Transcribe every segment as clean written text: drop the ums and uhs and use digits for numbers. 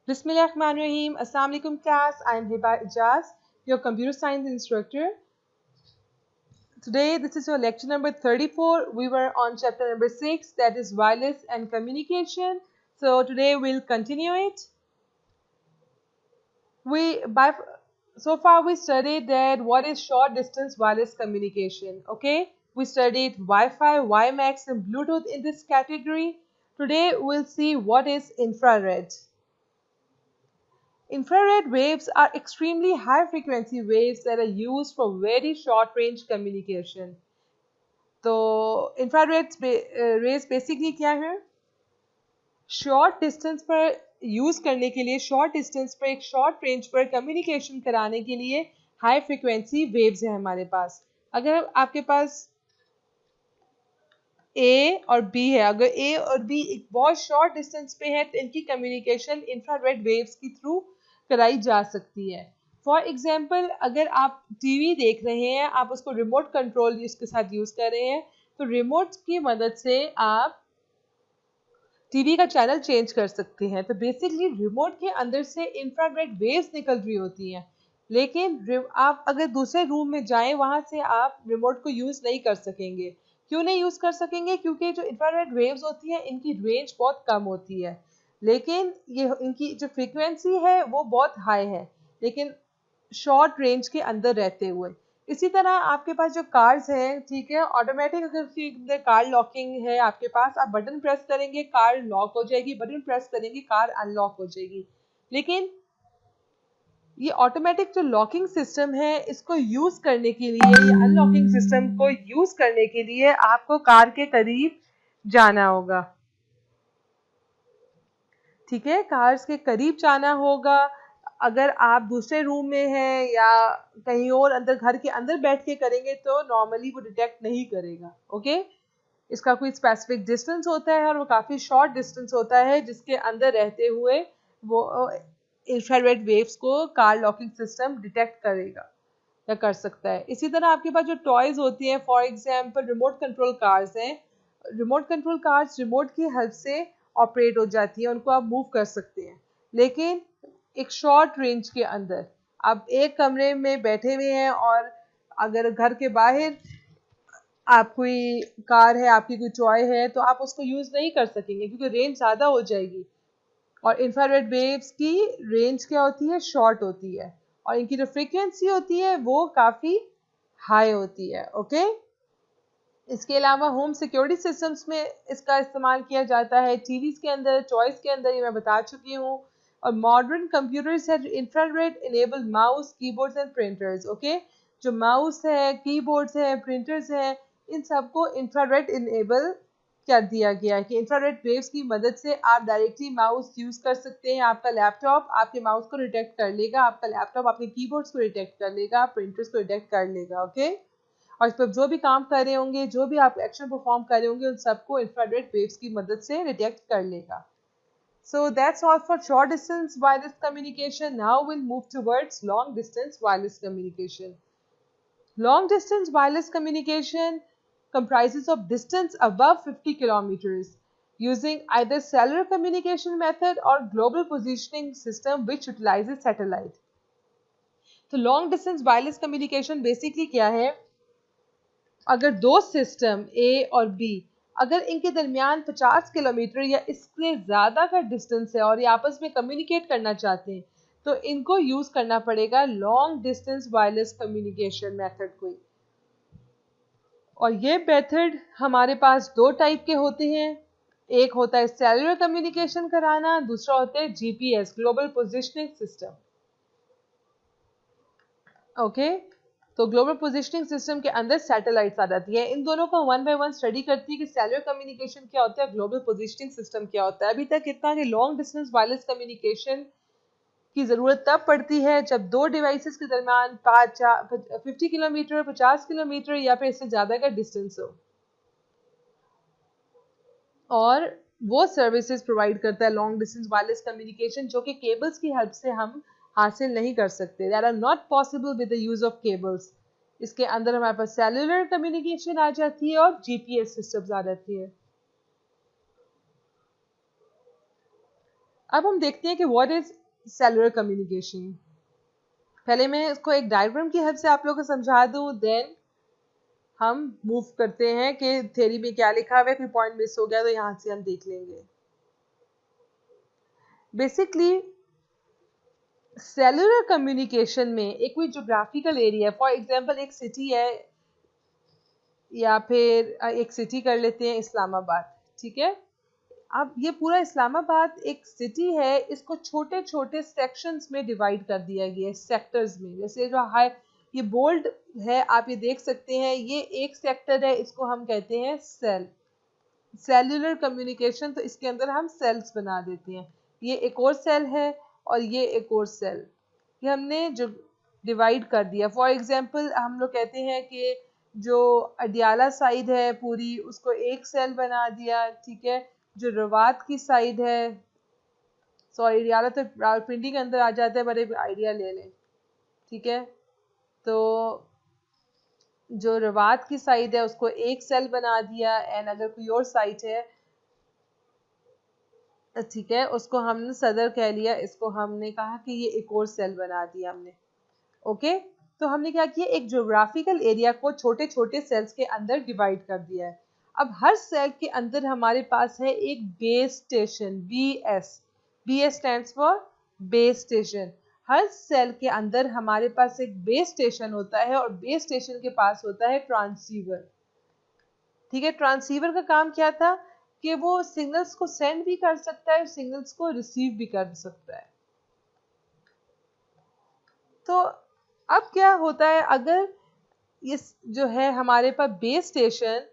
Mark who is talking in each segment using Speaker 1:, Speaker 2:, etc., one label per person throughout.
Speaker 1: Bismillahirrahmanirrahim. Assalamu alaikum class. I am Hiba Ijaz, your computer science instructor. Today this is your lecture number 34. We were on chapter number 6, that is wireless and communication. So today we'll continue it. So far we studied that what is short distance wireless communication. Okay, we studied Wi-Fi, WiMAX and Bluetooth in this category. Today we'll see what is infrared. Infrared waves are extremely high frequency waves that are used for very short range communication. तो infrared rays basically क्या है? Short distance पर use करने के लिए, short distance पर एक short range पर कम्युनिकेशन कराने के लिए हाई फ्रीक्वेंसी वेव्स है हमारे पास. अगर आपके पास ए और बी है, अगर ए और बी एक बहुत शॉर्ट डिस्टेंस पे है तो इनकी कम्युनिकेशन इंफ्रारेड वेव्स के थ्रू कराई जा सकती है. फॉर एग्जाम्पल, अगर आप टीवी देख रहे हैं, आप उसको रिमोट कंट्रोल इसके साथ यूज कर रहे हैं, तो रिमोट की मदद से आप टीवी का चैनल चेंज कर सकते हैं. तो बेसिकली रिमोट के अंदर से इंफ्रारेड वेव्स निकल रही होती हैं, लेकिन आप अगर दूसरे रूम में जाएं वहां से आप रिमोट को यूज नहीं कर सकेंगे. क्यों नहीं यूज कर सकेंगे? क्योंकि जो इंफ्रारेड वेव्स होती हैं इनकी रेंज बहुत कम होती है, लेकिन ये इनकी जो फ्रीक्वेंसी है वो बहुत हाई है, लेकिन शॉर्ट रेंज के अंदर रहते हुए. इसी तरह आपके पास जो कार्स हैं, ठीक है, ऑटोमेटिक अगर उसके अंदर कार लॉकिंग है आपके पास, आप बटन प्रेस करेंगे कार लॉक हो जाएगी, बटन प्रेस करेंगे कार अनलॉक हो जाएगी. लेकिन ये ऑटोमेटिक जो लॉकिंग सिस्टम है इसको यूज करने के लिए, ये अनलॉकिंग सिस्टम को यूज करने के लिए आपको कार के करीब जाना होगा. ठीक है, कार्स के करीब जाना होगा. अगर आप दूसरे रूम में हैं या कहीं और अंदर घर के अंदर बैठ के करेंगे तो नॉर्मली वो डिटेक्ट नहीं करेगा. ओके, इसका कोई स्पेसिफिक डिस्टेंस होता है और वो काफ़ी शॉर्ट डिस्टेंस होता है जिसके अंदर रहते हुए वो इंफ्रारेड वेव्स को कार लॉकिंग सिस्टम डिटेक्ट करेगा या कर सकता है. इसी तरह आपके पास जो टॉयज होती हैं, for example remote control cars हैं. रिमोट कंट्रोल कार्स रिमोट की हेल्प से ऑपरेट हो जाती हैं, उनको आप मूव कर सकते हैं, लेकिन एक शॉर्ट रेंज के अंदर. आप एक कमरे में बैठे हुए हैं और अगर घर के बाहर आप कोई कार है, आपकी कोई टॉय है, तो आप उसको यूज नहीं कर सकेंगे क्योंकि रेंज ज़्यादा हो जाएगी. और इंफ्रारेड वेव्स की रेंज क्या होती है? शॉर्ट होती है, और इनकी जो फ्रीक्वेंसी होती है वो काफ़ी हाई होती है. ओके, इसके अलावा होम सिक्योरिटी सिस्टम्स में इसका इस्तेमाल किया जाता है, टीवीज के अंदर, टॉयज के अंदर, ये मैं बता चुकी हूँ. और मॉडर्न कंप्यूटर्स है infrared enable mouse, keyboards and printers. Okay, जो माउस है, कीबोर्ड्स है, प्रिंटर्स है, इन सबको इंफ्रारेड इनेबल कर दिया गया है कि इंफ्रारेड वेव्स की मदद से आप डायरेक्टली माउस यूज कर सकते हैं. आपका लैपटॉप आपके माउस को डिटेक्ट कर लेगा, आपका लैपटॉप आपके कीबोर्ड्स को डिटेक्ट कर लेगा, प्रिंटर्स को डिटेक्ट कर लेगा. ओके, और इस पर जो भी काम कर रहे होंगे, जो भी आप एक्शन परफॉर्म कर रहे होंगे, उन सबको इंफ्रारेड वेव्स की मदद से डिटेक्ट कर लेगा. So that's all for short distance wireless communication. Now we'll move towards long distance wireless communication. Long distance wireless communication comprises of distance above 50 kilometers using either cellular communication method or global positioning system which utilizes satellite. तो long distance wireless communication basically क्या है? अगर दो system ए और B, अगर इनके दरमियान 50 kilometre या इससे ज़्यादा का डिस्टेंस है और ये आपस में कम्युनिकेट करना चाहते हैं, तो इनको यूज़ करना पड़ेगा long distance wireless communication method को. और ये मेथड हमारे पास दो टाइप के होते हैं. एक होता है सेलुलर कम्युनिकेशन कराना, दूसरा होता है GPS, global positioning system. Okay, तो ग्लोबल पोजिशनिंग सिस्टम के अंदर सैटेलाइट्स आ जाती है. इन दोनों को वन बाय वन स्टडी करती है कि सेलुलर कम्युनिकेशन क्या होता है, ग्लोबल पोजिशनिंग सिस्टम क्या होता है. अभी तक इतना कि लॉन्ग डिस्टेंस वायरलेस कम्युनिकेशन की ज़रूरत तब पड़ती है जब दो डिवाइसेस के दरमियान 50 किलोमीटर, 50 किलोमीटर या फिर इससे ज़्यादा का डिस्टेंस हो, और वो सर्विसेज प्रोवाइड करता है लॉन्ग डिस्टेंस वायरलेस कम्युनिकेशन जो कि केबल्स की हेल्प से हम हासिल नहीं कर सकते. That are not possible with the use of cables. इसके अंदर हमारे पास सेलुलर कम्युनिकेशन आ जाती है और जीपीएस सिस्टम्स आ जाती है. अब हम देखते हैं कि व्हाट इज सेलुलर कम्युनिकेशन। पहले मैं इसको एक डायग्राम की हेल्प से आप लोगों को समझा दूं, देन हम मूव करते हैं कि थ्योरी में क्या लिखा हुआ है, कोई पॉइंट मिस हो गया तो यहाँ से हम देख लेंगे। बेसिकली सेलुलर कम्युनिकेशन में एक कोई जोग्राफिकल एरिया है, फॉर एग्जांपल एक सिटी है, या फिर एक सिटी कर लेते हैं इस्लामाबाद, ठीक है। अब ये पूरा इस्लामाबाद एक सिटी है, इसको छोटे छोटे सेक्शंस में डिवाइड कर दिया गया है, सेक्टर्स में। जैसे जो हाई ये बोल्ड है, आप ये देख सकते हैं, ये एक सेक्टर है, इसको हम कहते हैं सेल, सेल्यूलर कम्युनिकेशन। तो इसके अंदर हम सेल्स बना देते हैं, ये एक और सेल है और ये एक और सेल, ये हमने जो डिवाइड कर दिया। फॉर एग्जांपल हम लोग कहते हैं कि जो अडियाला साइड है पूरी, उसको एक सेल बना दिया, ठीक है। जो रवात की साइड है, सॉरी अडियाला तो रावलपिंडी के अंदर आ जाता है, बड़े आइडिया ले लें, ठीक है। तो जो रवात की साइड है उसको एक सेल बना दिया, एंड अगर कोई और साइड है, ठीक है, उसको हमने सदर कह लिया, इसको हमने कहा कि ये एक और सेल बना दिया हमने, ओके। तो हमने क्या किया, एक ज्योग्राफिकल एरिया को छोटे छोटे सेल्स के अंदर डिवाइड कर दिया है। अब हर सेल के अंदर हमारे पास है एक base station, BS stands for base station. हर सेल के अंदर हमारे पास एक बेस स्टेशन होता है और बेस स्टेशन के पास होता है ट्रांसीवर, ठीक है। ट्रांसीवर का काम क्या था कि वो सिग्नल्स को सेंड भी कर सकता है, सिग्नल्स को रिसीव भी कर सकता है। तो अब क्या होता है, अगर ये जो है हमारे पास बेस स्टेशन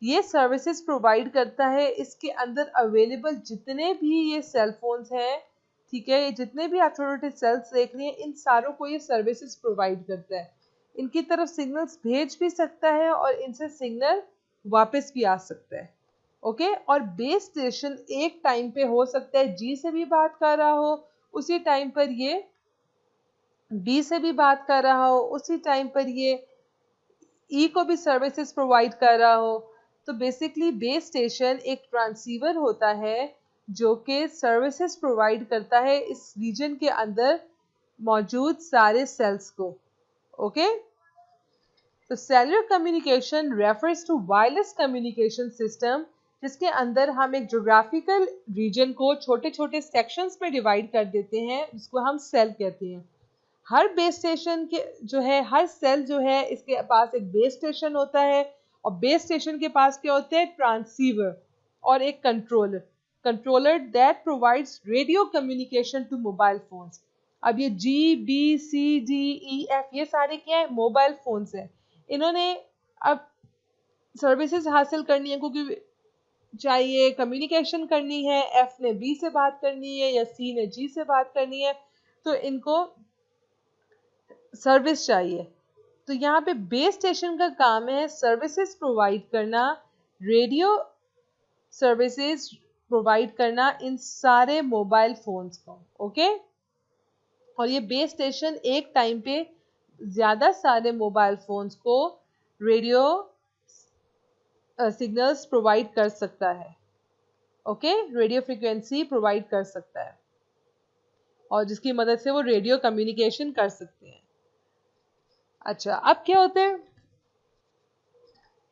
Speaker 1: ये सर्विसेज प्रोवाइड करता है, इसके अंदर अवेलेबल जितने भी ये सेल फोन्स हैं, ठीक है, ये जितने भी आप छोटे छोटे सेल्स देख रहे हैं, इन सारों को ये सर्विसेज प्रोवाइड करता है। इनकी तरफ सिग्नल्स भेज भी सकता है और इनसे सिग्नल वापस भी आ सकता है, ओके। और बेस स्टेशन एक टाइम पे हो सकता है जी से भी बात कर रहा हो, उसी टाइम पर ये बी से भी बात कर रहा हो, उसी टाइम पर ये ई को भी सर्विसेज प्रोवाइड कर रहा हो। तो बेसिकली बेस स्टेशन एक ट्रांसीवर होता है जो कि सर्विसेज प्रोवाइड करता है इस रीजन के अंदर मौजूद सारे सेल्स को, ओके। तो cellular communication refers to wireless communication system, जिसके अंदर हम एक ज्योग्राफिकल रीजन को छोटे छोटे सेक्शंस में डिवाइड कर देते हैं, जिसको हम सेल कहते हैं। हर बेस स्टेशन के जो है, हर सेल जो है, इसके पास एक बेस स्टेशन होता है और बेस स्टेशन के पास क्या होते हैं, ट्रांसीवर और एक controller that provides radio communication to mobile phones. अब ये GBCDEF ये सारे क्या है, मोबाइल फोन्स हैं। इन्होंने अब सर्विसेज हासिल करनी है, क्योंकि चाहिए कम्युनिकेशन करनी है, F ने B से बात करनी है या C ने G से बात करनी है, तो इनको सर्विस चाहिए। तो यहाँ पे बेस स्टेशन का काम है सर्विसेज प्रोवाइड करना, रेडियो सर्विसेज प्रोवाइड करना इन सारे मोबाइल फोन्स को, ओके। और ये बेस स्टेशन एक टाइम पे ज्यादा सारे मोबाइल फोन्स को रेडियो सिग्नल्स प्रोवाइड कर सकता है, ओके, रेडियो फ्रीक्वेंसी प्रोवाइड कर सकता है और जिसकी मदद से वो रेडियो कम्युनिकेशन कर सकते हैं। अच्छा, अब क्या होता है,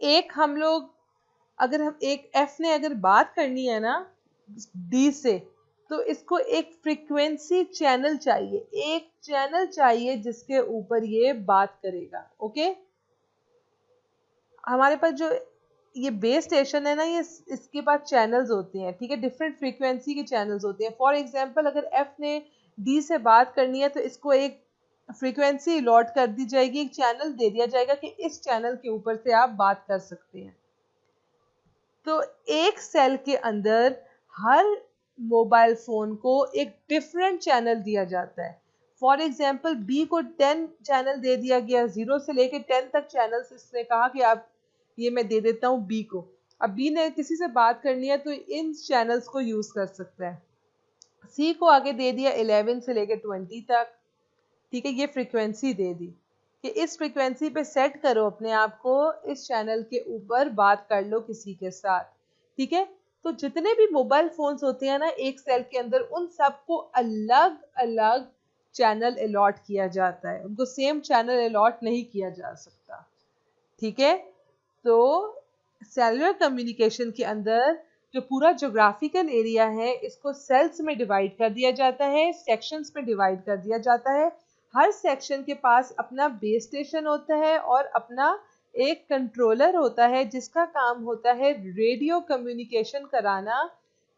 Speaker 1: एक हम लोग अगर हम एक F ने अगर बात करनी है ना D से, तो इसको एक फ्रीक्वेंसी चैनल चाहिए, एक चैनल चाहिए जिसके ऊपर ये बात करेगा, ओके। हमारे पास जो ये बेस स्टेशन है ना, ये इसके पास चैनल्स होते हैं, ठीक है, डिफरेंट फ्रीक्वेंसी के चैनल्स होते हैं। फॉर एग्जांपल अगर F ने D से बात करनी है तो इसको एक फ्रीक्वेंसी अलॉट कर दी जाएगी, एक चैनल दे दिया जाएगा कि इस चैनल के ऊपर से आप बात कर सकते हैं। तो एक सेल के अंदर हर मोबाइल फोन को एक डिफरेंट चैनल दिया जाता है। फॉर एग्जाम्पल बी को 10 चैनल दे दिया गया, 0 से लेकर 10 तक चैनल्स इसने कहा कि आप ये मैं दे देता हूँ बी को। अब बी ने किसी से बात करनी है तो इन चैनल्स को यूज कर सकता है। सी को आगे दे दिया 11 से लेकर 20 तक, ठीक है, ये फ्रीक्वेंसी दे दी कि इस फ्रीक्वेंसी पे सेट करो अपने आप को, इस चैनल के ऊपर बात कर लो किसी के साथ, ठीक है। तो जितने भी मोबाइल फोन्स होते हैं ना एक सेल के अंदर, उन सबको अलग अलग चैनल अलॉट किया जाता है, उनको सेम चैनल अलॉट नहीं किया जा सकता। ठीक है, तो सेलुलर कम्युनिकेशन के अंदर जो पूरा ज्योग्राफिकल एरिया है इसको सेल्स में डिवाइड कर दिया जाता है, सेक्शंस में डिवाइड कर दिया जाता है। हर सेक्शन के पास अपना बेस स्टेशन होता है और अपना एक कंट्रोलर होता है जिसका काम होता है रेडियो कम्युनिकेशन कराना।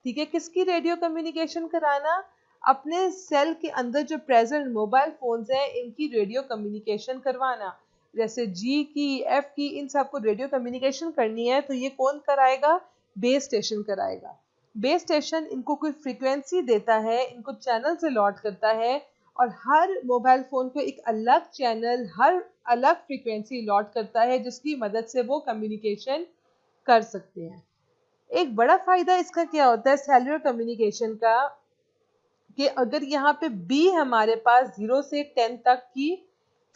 Speaker 1: ठीक है, किसकी रेडियो कम्युनिकेशन कराना? अपने सेल के अंदर जो प्रेजेंट मोबाइल फोन्स हैं इनकी रेडियो कम्युनिकेशन करवाना। जैसे जी की, एफ की, इन सबको रेडियो कम्युनिकेशन करनी है तो ये कौन कराएगा? बेस स्टेशन कराएगा। बेस स्टेशन इनको कोई फ्रीक्वेंसी देता है, इनको चैनल से अलॉट करता है और हर मोबाइल फोन को एक अलग चैनल, हर अलग फ्रीक्वेंसी अलॉट करता है जिसकी मदद से वो कम्युनिकेशन कर सकते हैं। एक बड़ा फायदा इसका क्या होता है सेलुलर कम्युनिकेशन का, कि अगर यहाँ पे बी हमारे पास 0 से 10 तक की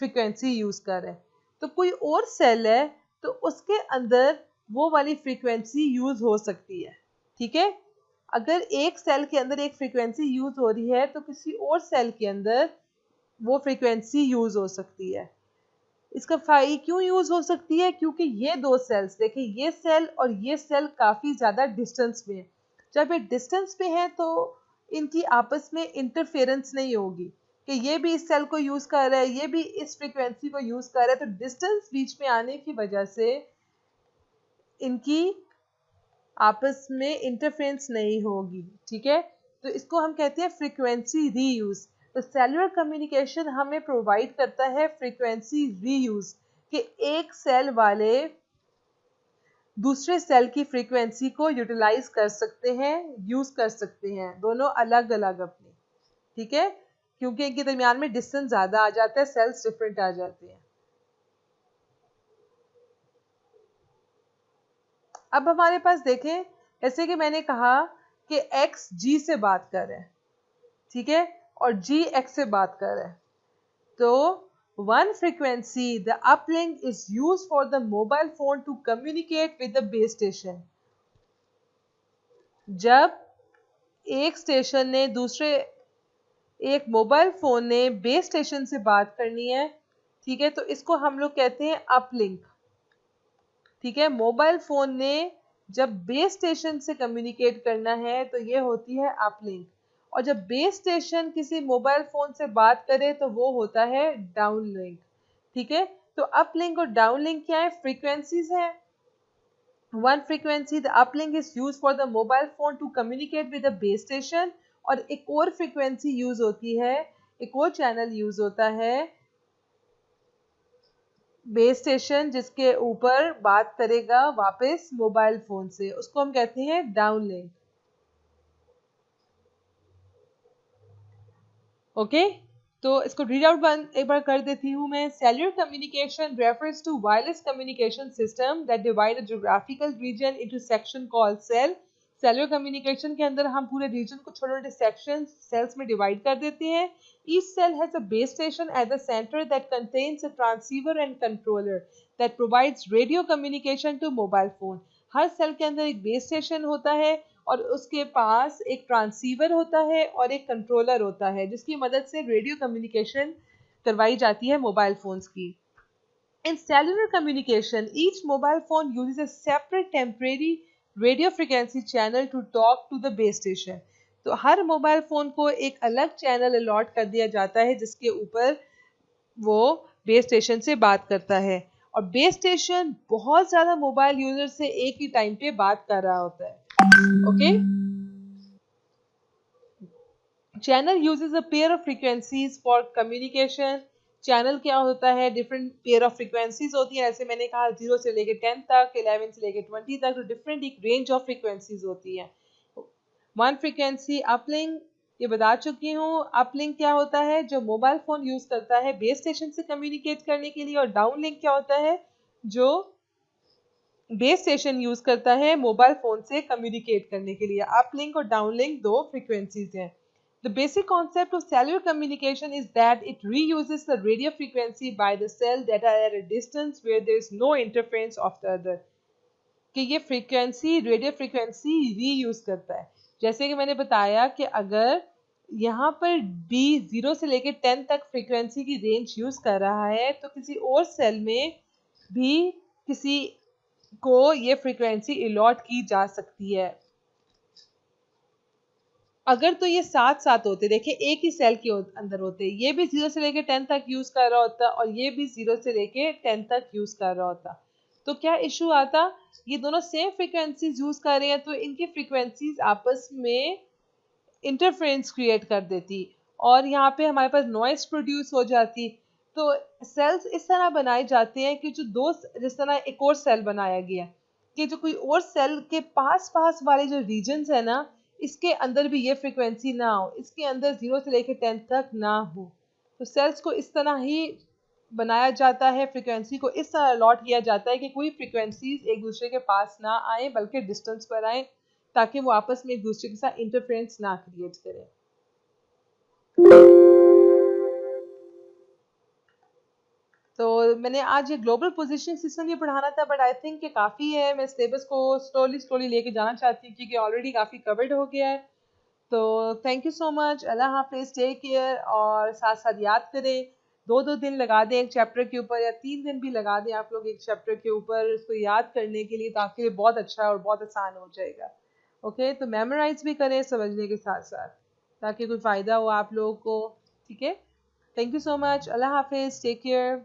Speaker 1: फ्रीक्वेंसी यूज कर रहे हैं तो कोई और सेल है तो उसके अंदर वो वाली फ्रीक्वेंसी यूज हो सकती है। ठीक है, अगर एक सेल के अंदर एक फ्रीक्वेंसी यूज हो रही है तो किसी और सेल के अंदर वो फ्रीक्वेंसी यूज हो सकती है। इसका फाई क्यों यूज हो सकती है? क्योंकि ये दो सेल्स, देखिए ये सेल और ये सेल काफी ज्यादा डिस्टेंस पे है। जब ये डिस्टेंस पे है तो इनकी आपस में इंटरफेरेंस नहीं होगी कि ये भी इस सेल को यूज कर रहा है, ये भी इस फ्रीक्वेंसी को यूज कर रहा है, तो डिस्टेंस बीच में आने की वजह से इनकी आपस में इंटरफेरेंस नहीं होगी। ठीक है, तो इसको हम कहते हैं फ्रीक्वेंसी रीयूज। तो सेलुलर कम्युनिकेशन हमें प्रोवाइड करता है फ्रीक्वेंसी रीयूज, कि एक सेल वाले दूसरे सेल की फ्रीक्वेंसी को यूटिलाइज कर सकते हैं, यूज कर सकते हैं, दोनों अलग अलग अपनी। ठीक है, क्योंकि इनके दरमियान में डिस्टेंस ज्यादा आ जाता है, सेल्स डिफरेंट आ जाते हैं। अब हमारे पास देखें, जैसे कि मैंने कहा कि x g से बात कर रहे हैं, ठीक है, और g x से बात कर रहे हैं, तो one frequency, the uplink is used for the mobile phone to communicate with the base station। जब एक स्टेशन ने दूसरे, एक मोबाइल फोन ने बेस स्टेशन से बात करनी है, ठीक है, तो इसको हम लोग कहते हैं अपलिंक। ठीक है, मोबाइल फोन ने जब बेस स्टेशन से कम्युनिकेट करना है तो ये होती है अपलिंक, और जब बेस स्टेशन किसी मोबाइल फोन से बात करे तो वो होता है डाउनलिंक। ठीक है, तो अपलिंक और डाउनलिंक क्या है? फ्रीक्वेंसीज है। One frequency the uplink is use for the mobile phone to communicate with the base station, और एक और फ्रीक्वेंसी यूज होती है, एक और चैनल यूज होता है बेस स्टेशन जिसके ऊपर बात करेगा वापस मोबाइल फोन से, उसको हम कहते हैं डाउनलिंक। ओके, तो इसको रीड आउट एक बार कर देती हूँ मैं। Cellular communication refers to wireless communication system that divide a geographical region into section called cell. Cellular communication के अंदर हम पूरे रीजन को छोटे छोटे सेक्शन, सेल्स में डिवाइड कर देते हैं। Each cell has a base station at the center that contains a transceiver and controller that provides radio communication to mobile phone। हर सेल के अंदर एक बेस स्टेशन होता है और उसके पास एक ट्रांसीवर होता है और एक कंट्रोलर होता है जिसकी मदद से रेडियो कम्युनिकेशन करवाई जाती है मोबाइल फोन्स की। In cellular communication, each mobile phone uses a separate temporary radio frequency channel to talk to the base station। तो हर मोबाइल फोन को एक अलग चैनल अलॉट कर दिया जाता है जिसके ऊपर वो बेस स्टेशन से बात करता है, और बेस स्टेशन बहुत ज्यादा मोबाइल यूजर से एक ही टाइम पे बात कर रहा होता है। Okay, channel uses a pair of frequencies for communication. Channel क्या होता है? डिफरेंट पेयर ऑफ फ्रीक्वेंसीज होती है, जैसे मैंने कहा 0 से लेके 10 तक, 11 से लेके 20 तक, तो डिफरेंट एक रेंज ऑफ फ्रीक्वेंसीज होती है। वन फ्रीक्वेंसी अपलिंक, ये बता चुकी हूँ। अपलिंक क्या होता है? जो मोबाइल फोन यूज करता है बेस स्टेशन से कम्युनिकेट करने के लिए, और डाउनलिंक क्या होता है? जो बेस स्टेशन यूज करता है मोबाइल फोन से कम्युनिकेट करने के लिए। अपलिंक और डाउनलिंक दो फ्रीक्वेंसीज हैं। The basic concept of cellular communication is that it reuses the radio frequency by the cell that are at a distance where there is no interference of the other। कि ये frequency radio frequency reuse करता है। जैसे कि मैंने बताया कि अगर यहाँ पर B 0 से लेकर 10 तक फ्रीक्वेंसी की रेंज यूज कर रहा है तो किसी और सेल में भी किसी को ये फ्रीक्वेंसी अलॉट की जा सकती है। अगर तो ये साथ साथ होते, देखिए एक ही सेल के अंदर होते, ये भी 0 से लेके 10 तक यूज कर रहा होता और ये भी 0 से लेके 10 तक यूज कर रहा होता, तो क्या इशू आता? ये दोनों सेम फ्रीक्वेंसीज यूज कर रहे हैं तो इनकी फ्रीक्वेंसीज आपस में इंटरफेरेंस क्रिएट कर देती और यहाँ पे हमारे पास नॉइस प्रोड्यूस हो जाती। तो सेल्स इस तरह बनाए जाते हैं कि जो दो, जिस तरह एक और सेल बनाया गया कि जो कोई और सेल के पास पास वाले जो रीजन्स है ना, इसके अंदर भी ये फ्रीक्वेंसी ना हो, इसके अंदर 0 से लेकर 10 तक ना हो। तो सेल्स को इस तरह ही बनाया जाता है, फ्रीक्वेंसी को इस तरह अलॉट किया जाता है कि कोई फ्रीक्वेंसीज एक दूसरे के पास ना आए बल्कि डिस्टेंस पर आए, ताकि वो आपस में एक दूसरे के साथ इंटरफेरेंस ना क्रिएट करें। तो मैंने आज ये ग्लोबल पोजीशनिंग सिस्टम ये पढ़ाना था, बट आई थिंक कि काफ़ी है। मैं सिलेबस को स्लोली स्लोली लेके जाना चाहती हूँ क्योंकि ऑलरेडी काफ़ी कवर्ड हो गया है। तो थैंक यू सो मच, अल्लाह हाफिज़, टेक केयर। और साथ साथ याद करें, दो दो दिन लगा दें एक चैप्टर के ऊपर या 3 दिन भी लगा दें आप लोग एक चैप्टर के ऊपर इसको याद करने के लिए, तो आपके लिए बहुत अच्छा और बहुत आसान हो जाएगा। ओके, तो मेमोराइज भी करें समझने के साथ साथ, ताकि कोई फ़ायदा हो आप लोगों को। ठीक है, थैंक यू सो मच, अल्लाह हाफिज़, टेक केयर।